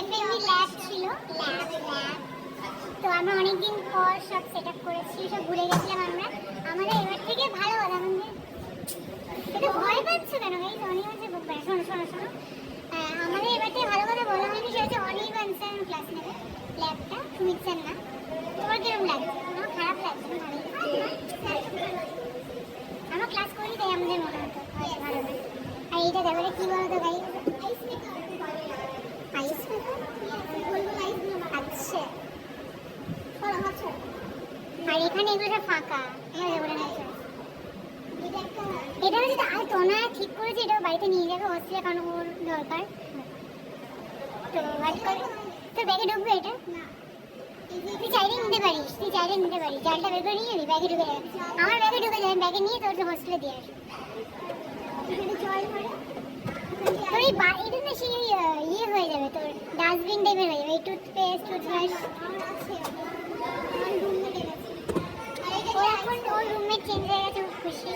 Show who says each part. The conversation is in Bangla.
Speaker 1: এফএমই ল্যাব ছিল, তো আমরা অনেকদিন পর সব সেট আপ করেছি, সব ভুলে গেছিলাম আমরা। আমাদের এবার থেকে ভালো হলো আমাদের। এটা ভয় পাচ্ছ কেন ভাই? অনির্বাণ বকবে না, শোনো শোনো শোনো। আমাদের এবার থেকে ভালো কথা বলা হয়নি, সেটা হচ্ছে অনির্বাণ স্যার ক্লাস নেবে ল্যাবটা, সুমিত স্যার না। তোমার কিরকম লাগছে? আমার খারাপ লাগছে না, ভালোই আমরা ক্লাস করি তাই আমাদের মনে হতো ভালো হয়। আর এইটা ব্যাপারে কি বলতো ভাই? আইস আচ্ছা, আর এখানে এগুলো সব ফাঁকা, এটা হচ্ছে আর তোনা ঠিক করেছে, এটা বাড়িতে নিয়ে যাবে হস্টেলে, কারণ ওর দরকার। তো তোর ব্যাগে ঢুকবে এটা? তুই চাইলে নিতে পারিস, জালটা বের করে নিয়ে যাবি, ব্যাগে ঢুকে যাবে। আমার ব্যাগে ঢুকে যাবে, ব্যাগে নিয়ে তোর হোস্টেলে দিয়ে আসবি। তোর এই এটা না সেই ইয়ে হয়ে যাবে, তোর ডাস্টবিন টাইপের হয়ে যাবে, এই টুথপেস্ট টুথব্রাশ। ও এখন ওর রুমমেট চেঞ্জ হয়ে গেছে, খুশি।